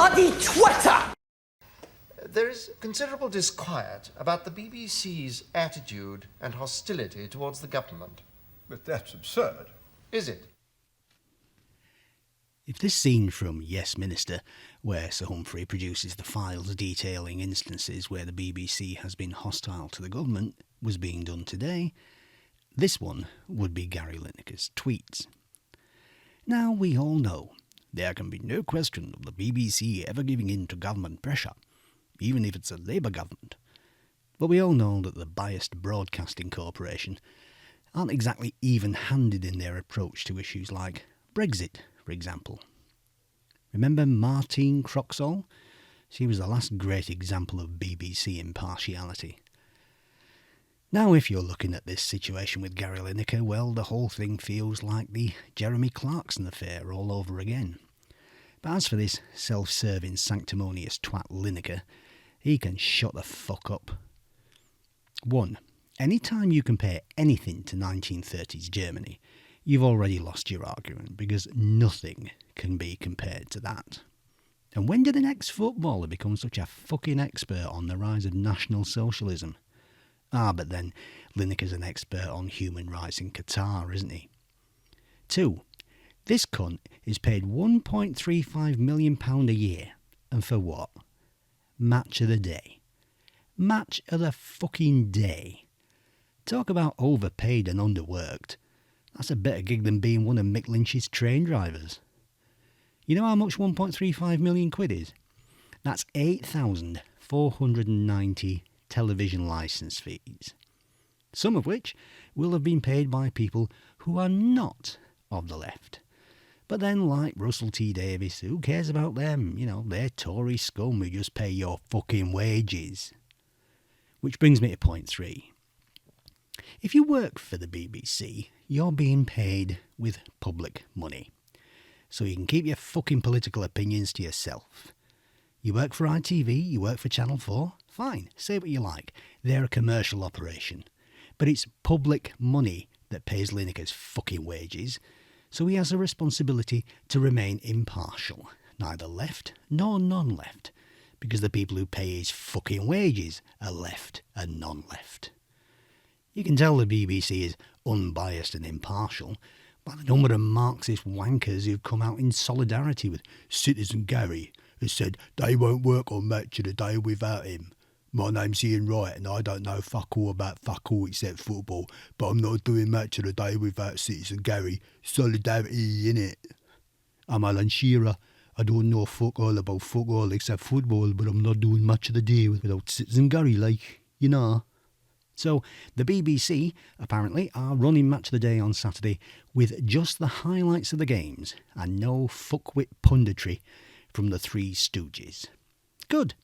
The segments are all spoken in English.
Bloody Twitter! There is considerable disquiet about the BBC's attitude and hostility towards the government. But that's absurd. Is it? If this scene from Yes Minister, where Sir Humphrey produces the files detailing instances where the BBC has been hostile to the government, was being done today, this one would be Gary Lineker's tweets. Now, we all know there can be no question of the BBC ever giving in to government pressure, even if it's a Labour government. But we all know that the biased Broadcasting Corporation aren't exactly even-handed in their approach to issues like Brexit, for example. Remember Martine Croxall? She was the last great example of BBC impartiality. Now, if you're looking at this situation with Gary Lineker, well, the whole thing feels like the Jeremy Clarkson affair all over again. But as for this self-serving, sanctimonious twat Lineker, he can shut the fuck up. 1. Any time you compare anything to 1930s Germany, you've already lost your argument, because nothing can be compared to that. And when did an ex-footballer become such a fucking expert on the rise of National Socialism? But then Lineker's an expert on human rights in Qatar, isn't he? 2. This cunt is paid £1.35 million a year. And for what? Match of the day. Match of the fucking day. Talk about overpaid and underworked. That's a better gig than being one of Mick Lynch's train drivers. You know how much 1.35 million quid is? That's 8,490 television licence fees. Some of which will have been paid by people who are not of the left. But then, like Russell T Davies, who cares about them? You know, they're Tory scum who just pay your fucking wages. Which brings me to point 3. If you work for the BBC, you're being paid with public money. So you can keep your fucking political opinions to yourself. You work for ITV, you work for Channel 4, fine, say what you like. They're a commercial operation. But it's public money that pays Lineker's fucking wages, so he has a responsibility to remain impartial, neither left nor non-left, because the people who pay his fucking wages are left and non-left. You can tell the BBC is unbiased and impartial by the number of Marxist wankers who've come out in solidarity with Citizen Gary, who said they won't work on Match of the Day without him. My name's Ian Wright and I don't know fuck all about fuck all except football, but I'm not doing Match of the Day without Citizen Gary. Solidarity, innit? I'm Alan Shearer. I don't know fuck all about football except football, but I'm not doing Match of the Day without Citizen Gary, like, you know. So the BBC, apparently, are running Match of the Day on Saturday with just the highlights of the games and no fuckwit punditry from the Three Stooges. Good.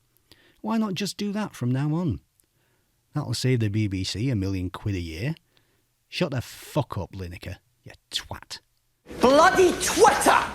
Why not just do that from now on? That'll save the BBC £1 million a year. Shut the fuck up, Lineker, you twat. Bloody Twitter!